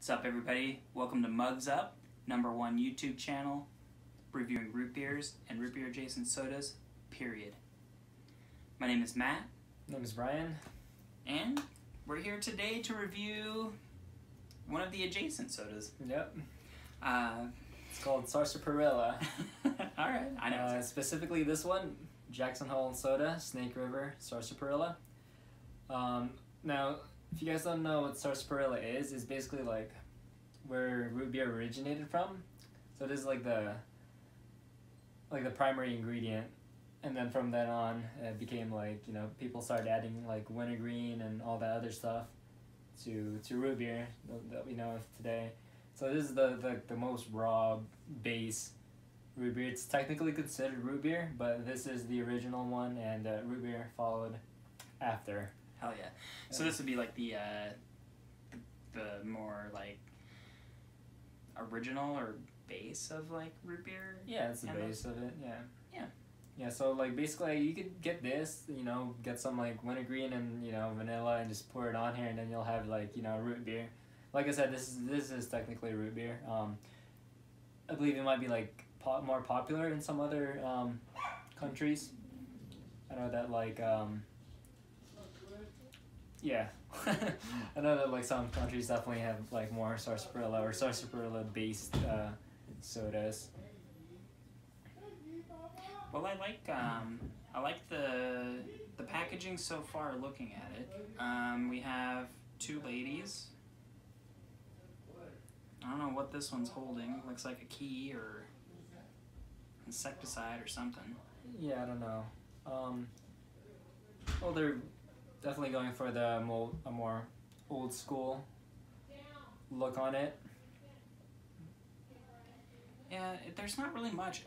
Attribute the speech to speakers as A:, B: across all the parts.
A: What's up, everybody? Welcome to Mugs Up, #1 YouTube channel reviewing root beers and root beer adjacent sodas, period. My name is Matt.
B: My name is Bryan.
A: And we're here today to review one of the adjacent sodas.
B: Yep. It's called Sarsaparilla.
A: Alright, I know.
B: Specifically this one, Jackson Hole Soda, Snake River Sarsaparilla. Now, if you guys don't know what sarsaparilla is, it's basically like where root beer originated from. So this is like the primary ingredient, and then from then on it became like, you know, people started adding like wintergreen and all that other stuff to root beer that we know of today. So this is the most raw base root beer. It's technically considered root beer, but this is the original one, and root beer followed after.
A: Hell yeah. So this would be like the more like original or base of like root beer?
B: Yeah, it's the base of it, yeah.
A: Yeah.
B: Yeah, so like basically you could get this, you know, get some like wintergreen and, you know, vanilla and just pour it on here, and then you'll have like, you know, root beer. Like I said, this is technically root beer. I believe it might be like more popular in some other countries. I know that like yeah, I know that like some countries definitely have like more sarsaparilla or sarsaparilla based sodas.
A: Well, I like the packaging so far. Looking at it, we have two ladies. I don't know what this one's holding. Looks like a key or insecticide or something.
B: Yeah, I don't know. Well, they're definitely going for a more old school look on it.
A: Yeah, there's not really much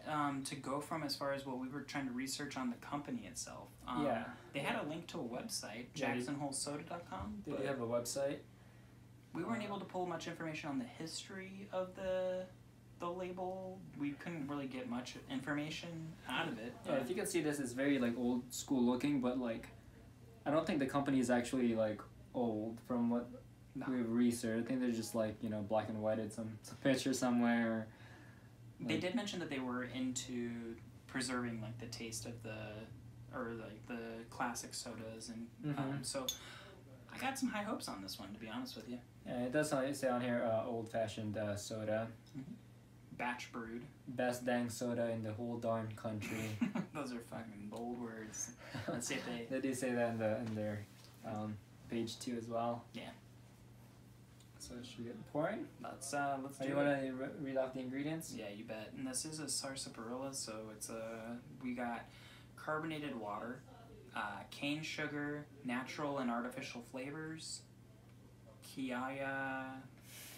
A: to go from as far as what we were trying to research on the company itself.
B: Yeah.
A: They had a link to a website, jacksonholesoda.com.
B: Did they have a website?
A: We weren't able to pull much information on the history of the label. We couldn't really get much information out of it.
B: Yeah, if you can see this, it's very like old school looking, but like I don't think the company is actually like old from what we've researched. I think they're just like, you know, black and whited some picture somewhere.
A: They did mention that they were into preserving like the taste of the classic sodas, and so I got some high hopes on this one, to be honest with you.
B: Yeah, it does say on here old fashioned soda.
A: Batch brewed.
B: Best dang soda in the whole darn country.
A: Those are fucking bold words. Let's see if
B: they do say that in their page 2 as well.
A: Yeah.
B: So should we get pouring?
A: Let's do it.
B: You want to read off the ingredients?
A: Yeah, you bet. And this is a sarsaparilla, so it's we got carbonated water, cane sugar, natural and artificial flavors, kiaya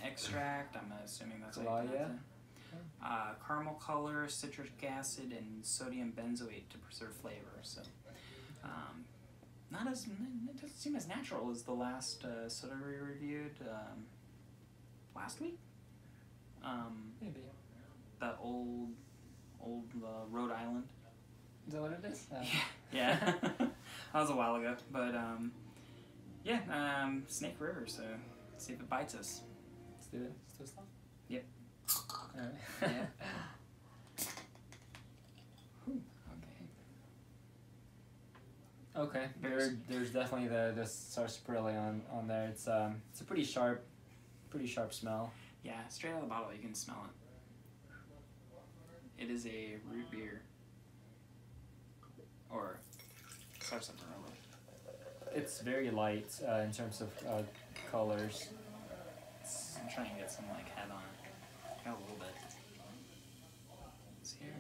A: extract. I'm assuming that's how you pronounce it. Caramel color, citric acid, and sodium benzoate to preserve flavor. So, it doesn't seem as natural as the last soda we reviewed last week.
B: Maybe.
A: The old Rhode Island.
B: Is that what it is?
A: Yeah. That was a while ago, but Snake River. So let's see if it bites us.
B: Let's do it. Let's do stuff.
A: Yep.
B: Alright.
A: Yeah.
B: Okay. There's definitely the sarsaparilla on there. It's a pretty sharp smell.
A: Yeah, straight out of the bottle you can smell it. It is a root beer or sarsaparilla.
B: It's very light in terms of colors.
A: I'm trying to get some like head on it. Got a little bit. It's here.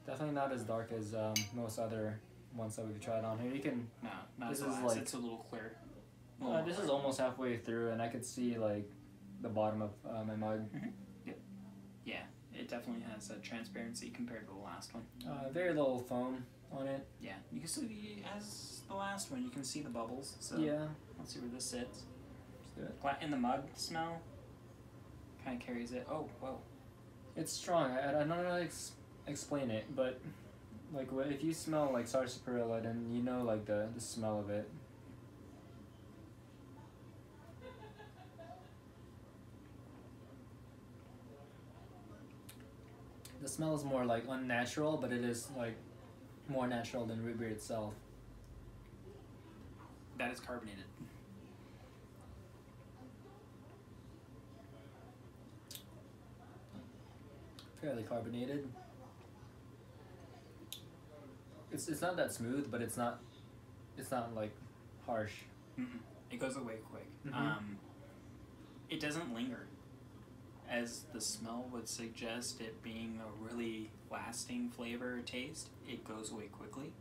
B: Definitely not as dark as most other ones that we've tried on here. You can.
A: No, not
B: this
A: as
B: is like
A: it's a little clear.
B: This is almost halfway through, and I could see like the bottom of my mug.
A: Yep. Yeah, it definitely has a transparency compared to the last one.
B: Very little foam on it.
A: Yeah, you can see as the last one. You can see the bubbles. So
B: yeah.
A: Let's see where this sits.
B: Let's do it.
A: In the mug smell. Kind of carries it. Oh, whoa.
B: It's strong. I don't know how to explain it, but like if you smell like sarsaparilla, then you know like the smell of it. The smell is more like unnatural, but it is like more natural than root beer itself.
A: That is carbonated.
B: Fairly carbonated. It's not that smooth, but it's not like harsh.
A: Mm-mm. It goes away quick.
B: Mhm.
A: It doesn't linger, as the smell would suggest it being a really lasting flavor or taste. It goes away quickly.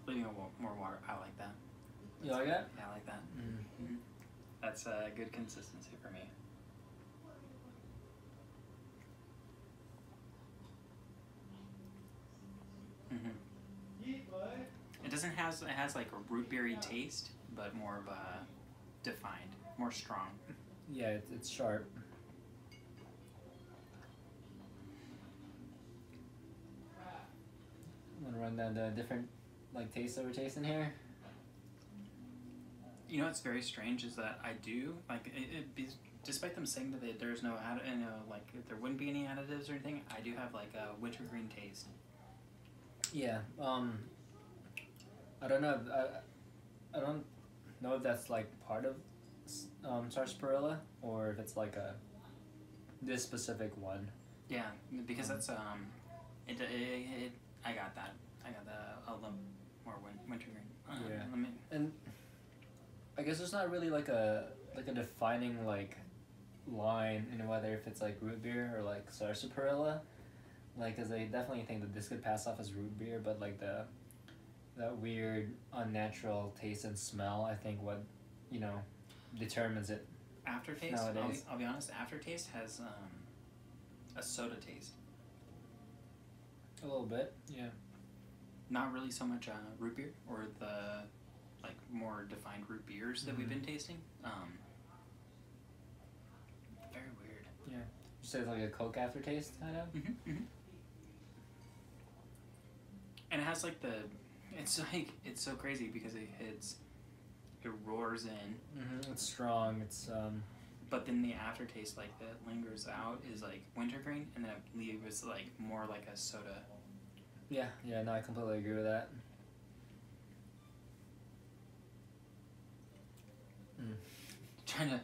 A: Leaving more water. I like that.
B: You like that?
A: Yeah, I like that.
B: Mm-hmm.
A: That's a good consistency for me. It has like a root beery taste, but more of a defined, more strong.
B: Yeah, it's sharp. I'm gonna run down the different like tastes that we're tasting here.
A: You know what's very strange is that I do like despite them saying that there's no like there wouldn't be any additives or anything. I do have like a wintergreen taste.
B: Yeah. I don't know. I don't know if that's like part of sarsaparilla or if it's like this specific one.
A: Yeah, because that's I got that. I got a little more wintergreen.
B: Yeah. And I guess there's not really like a defining like line in whether if it's like root beer or like sarsaparilla, like because I definitely think that this could pass off as root beer, but like that weird unnatural taste and smell, I think what determines it.
A: Aftertaste.
B: Nowadays.
A: I'll be honest. Aftertaste has a soda taste.
B: A little bit, yeah.
A: Not really so much root beer or the like more defined root beers that we've been tasting. Very weird.
B: Yeah. You say it's like a Coke aftertaste, kind of?
A: And it has like it's so crazy because it roars in.
B: It's strong, it's
A: But then the aftertaste like that lingers out is like wintergreen, and then it leaves like more like a soda.
B: Yeah, no, I completely agree with that.
A: Trying to,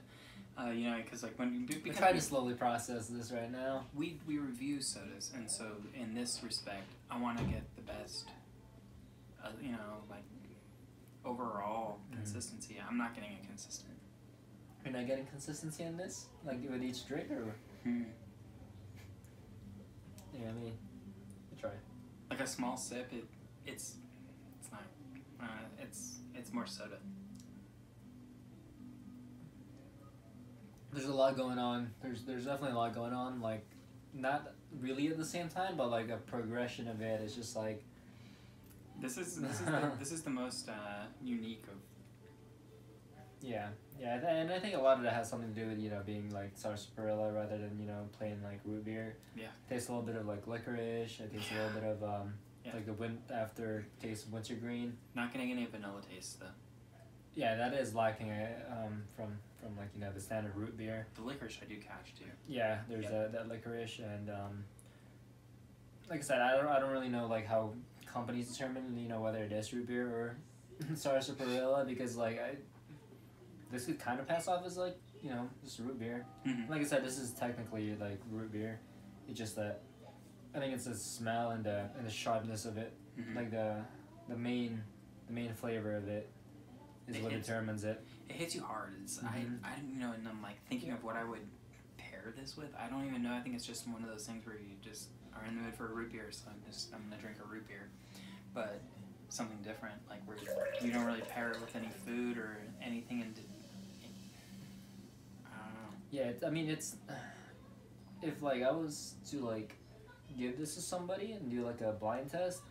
A: because like
B: we're trying to slowly process this right now.
A: We review sodas, and so in this respect, I want to get the best, like overall consistency. I'm not getting a consistent.
B: You're not getting consistency in this, like with each drink, or? Yeah, let me try.
A: Like a small sip, it's not, it's more soda.
B: There's a lot going on. There's definitely a lot going on. Like, not really at the same time, but like a progression of it. It's just like.
A: This is the most unique of.
B: Yeah, and I think a lot of that has something to do with being like sarsaparilla rather than plain like root beer.
A: Yeah.
B: Tastes a little bit of like licorice. It tastes a little bit of like the after taste of wintergreen.
A: Not getting any vanilla taste though.
B: Yeah, that is lacking from like the standard root beer.
A: The licorice I do catch too.
B: Yeah, there's that licorice, and like I said, I don't really know like how companies determine whether it is root beer or sarsaparilla, because like this could kind of pass off as like just root beer. Like I said, this is technically like root beer. It's just that I think it's the smell and the sharpness of it, like the main flavor of it is what determines it.
A: It hits you hard. It's I and I'm like thinking of what I would pair this with. I don't even know. I think it's just one of those things where you just are in the mood for a root beer, so I'm gonna drink a root beer, but something different, like where you don't really pair it with any food or anything, and I don't know.
B: Yeah, it's if like I was to like give this to somebody and do like a blind test,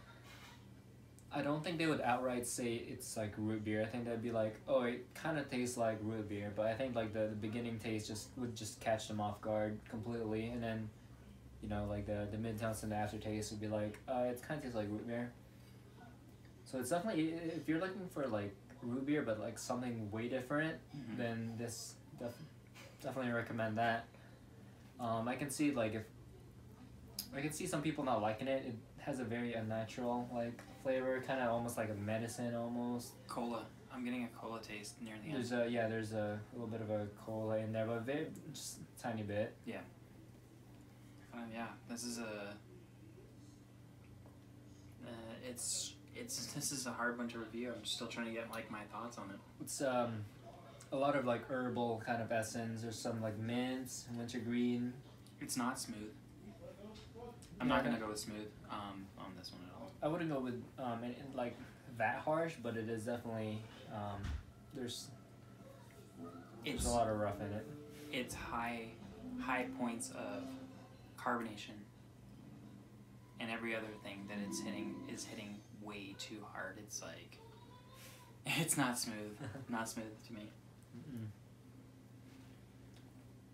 B: I don't think they would outright say it's like root beer. I think they'd be like, oh, it kind of tastes like root beer, but I think like the beginning taste would catch them off guard completely, and then like the mid-tones and the aftertaste would be like, it kind of tastes like root beer. So it's definitely, if you're looking for like root beer but like something way different, then this definitely recommend that. I can see some people not liking it. It has a very unnatural like flavor, kind of almost like a medicine almost.
A: Cola. I'm getting a cola taste near the end.
B: There's a little bit of a cola in there, but just a tiny bit.
A: Yeah. Yeah. This is a. This is a hard one to review. I'm still trying to get like my thoughts on it.
B: It's a lot of like herbal kind of essence. There's some like mints, wintergreen.
A: It's not smooth. I'm not gonna go with smooth on this one at all.
B: I wouldn't go with like that harsh, but it is definitely there's a lot of rough in it.
A: It's high points of carbonation, and every other thing that it's hitting is hitting way too hard. It's like it's not smooth, not smooth to me.
B: Mm-mm.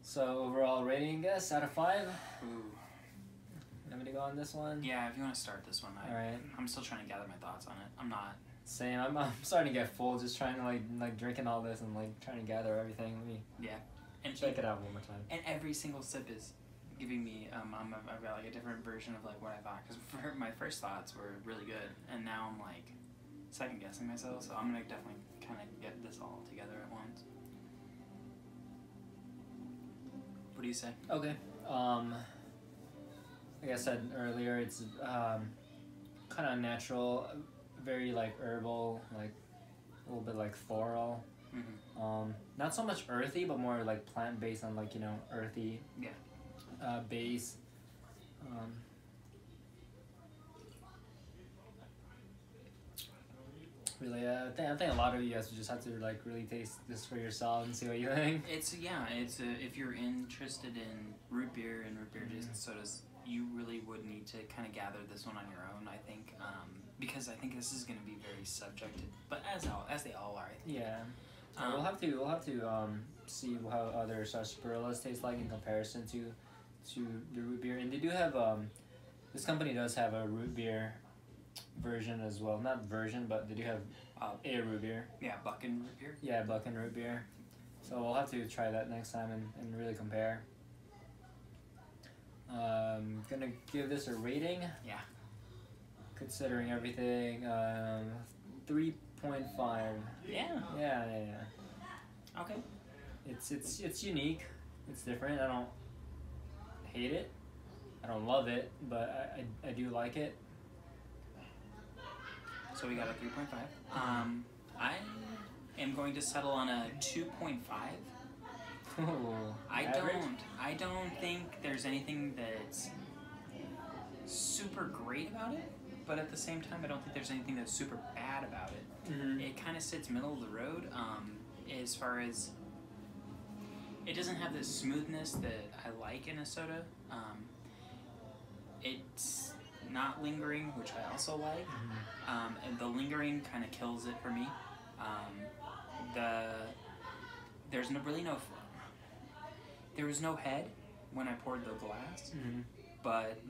B: So overall rating, I guess, out of 5.
A: Ooh.
B: Want me to go on this one?
A: Yeah, if you want to start this one.
B: Alright.
A: I'm still trying to gather my thoughts on it. I'm not.
B: Same. I'm starting to get full, just trying to like drinking all this and like trying to gather everything. Let me
A: and
B: check it out one more time.
A: And every single sip is giving me I've got like a different version of like what I thought, because my first thoughts were really good, and now I'm like second guessing myself. So I'm gonna definitely kind of get this all together at once. What do you say?
B: Okay. Like I said earlier, it's kind of natural, very like herbal, like a little bit like floral.
A: Mm-hmm.
B: Not so much earthy, but more like plant based on like earthy.
A: Yeah.
B: Base. Really, I think a lot of you guys just have to like really taste this for yourself and see what you think.
A: It's if you're interested in root beer and root beer adjacent sodas, you really would need to kind of gather this one on your own, I think, because I think this is going to be very subjective, but as they all are, I think.
B: Yeah. We'll have to see how other sarsaparillas taste like in comparison to the root beer, and they do have this company does have a root beer version as well. Not version, but they do have a root beer.
A: Yeah, Buckin root beer.
B: Yeah, Buckin root beer. So we'll have to try that next time and really compare. Gonna give this a rating.
A: Yeah.
B: Considering everything, 3.5.
A: Yeah.
B: Yeah.
A: Okay.
B: It's unique. It's different. I don't hate it. I don't love it, but I do like it.
A: So we got a 3.5. I am going to settle on a 2.5. I don't think there's anything that's super great about it, but at the same time, I don't think there's anything that's super bad about it.
B: Mm-hmm.
A: It kind of sits middle of the road, as far as it doesn't have the smoothness that I like in a soda. It's not lingering, which I also like.
B: Mm-hmm.
A: And the lingering kind of kills it for me. There's there was no head when I poured the glass,
B: Mm-hmm.
A: but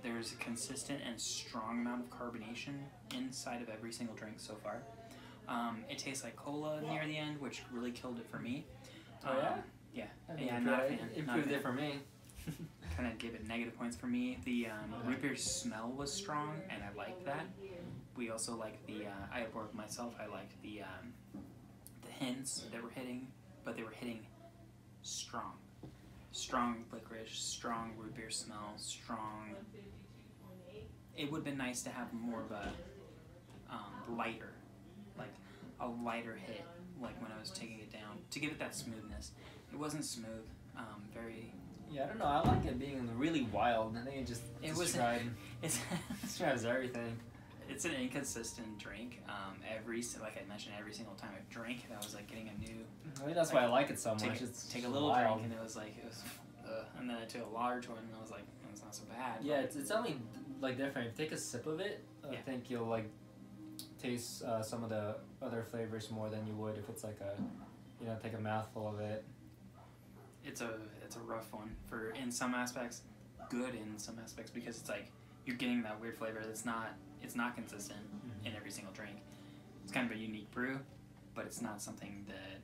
A: there's a consistent and strong amount of carbonation inside of every single drink so far. It tastes like cola near the end, which really killed it for me.
B: Oh yeah?
A: Yeah, not a fan.
B: Improved it for me.
A: Kind of gave it negative points for me. The root beer smell was strong, and I liked that. We also liked I poured myself. I liked the hints that were hitting, but they were hitting strong licorice, strong root beer smell, strong. It would have been nice to have more of a lighter hit, like when I was taking it down, to give it that smoothness. It wasn't smooth. Very.
B: Yeah, I don't know. I like it being really wild. I think it describes everything.
A: It's an inconsistent drink. Like I mentioned, every single time I drank it, I was like getting a new.
B: I mean, that's why I like it so much.
A: Take a little
B: wild.
A: drink, and it was and then I took a large one, and I was like, it's not so bad.
B: Yeah, it's only like different. If you take a sip of it, I think you'll like taste some of the other flavors more than you would if it's like take a mouthful of it.
A: It's a rough one in some aspects, good in some aspects, because it's like you're getting that weird flavor that's not consistent in every single drink. It's kind of a unique brew, but it's not something that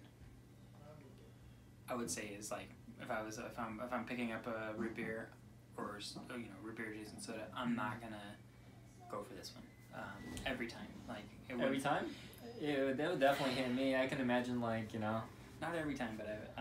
A: I would say is like if I'm picking up a root beer or root beer adjacent soda, I'm not gonna go for this one every time. Like
B: every time, that would definitely hit me. I can imagine like
A: not every time, but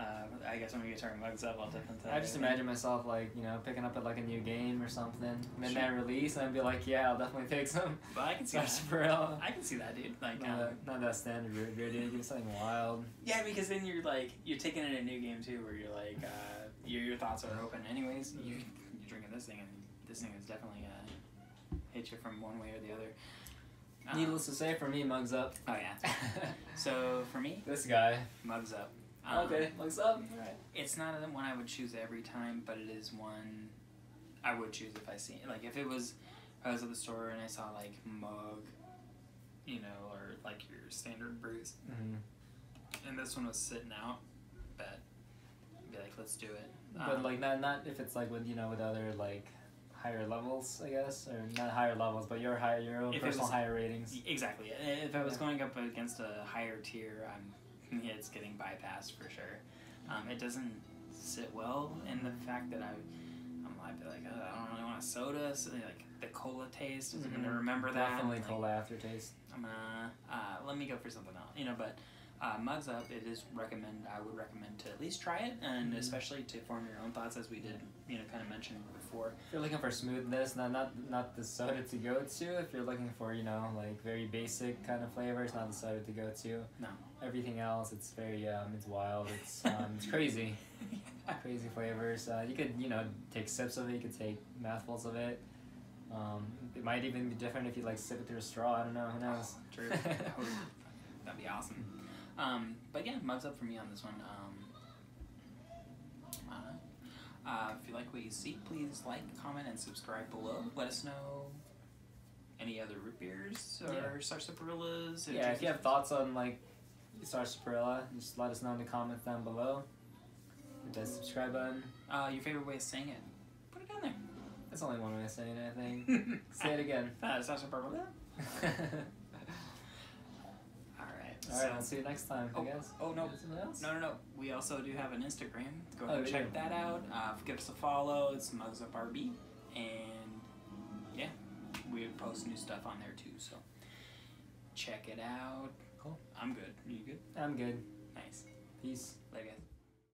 A: I guess when we get starting mugs up, I'll definitely.
B: I just imagine myself like picking up at like a new game or something, midnight
A: Sure.
B: release, and I'd be like, yeah, I'll definitely take some.
A: But I can see
B: Sarsaparilla.
A: I can see that, dude. Like
B: Not that standard root beer, dude. Give me something wild.
A: yeah, because then you're taking it in a new game too, where you're like your thoughts are open anyways. You're drinking this thing, and this thing is definitely hit you from one way or the other.
B: Needless to say, for me, mugs up.
A: Oh yeah. So for me,
B: This guy.
A: mugs up.
B: Okay, mugs up. All right.
A: It's not one I would choose every time, but it is one I would choose if I see it. Like if I was at the store and I saw like mug, or like your standard brews, and this one was sitting out, but I'd be like, let's do it.
B: But like not if it's like with with other like higher levels, I guess, or not higher levels, but your own personal higher ratings.
A: Exactly. If I was going up against a higher tier, it's getting bypassed for sure. It doesn't sit well in the fact that I'd be like, I don't really want a soda. So like the cola taste, I'm gonna remember that.
B: Definitely cola aftertaste.
A: I'm gonna let me go for something else. But mugs up. I would recommend to at least try it, and especially to form your own thoughts, as we did, kind of mention before.
B: If you're looking for smoothness, not the soda to go to. If you're looking for like very basic kind of flavors, not the soda to go to.
A: No.
B: Everything else, it's very it's wild. It's it's crazy, crazy flavors. You could take sips of it. You could take mouthfuls of it. It might even be different if you like sip it through a straw. I don't know. Who knows?
A: Oh, true. That'd be awesome. But yeah, mugs up for me on this one. If you like what you see, please like, comment, and subscribe below. Let us know any other root beers or sarsaparillas.
B: Yeah, if you have thoughts on like sarsaparilla, just let us know in the comments down below. Hit that subscribe button.
A: Your favorite way of saying it, put it down there.
B: That's only one way of saying it, I think. Say it again.
A: Sarsaparilla.
B: Alright, I'll see you next time, I guess.
A: Oh, no.
B: Something else?
A: No. We also do have an Instagram. Go ahead and check that out. Give us a follow. It's Mugs Up RB. And, yeah, we post new stuff on there, too. So, check it out.
B: Cool.
A: I'm good. Are you good?
B: I'm good.
A: Nice.
B: Peace.
A: Later, guys.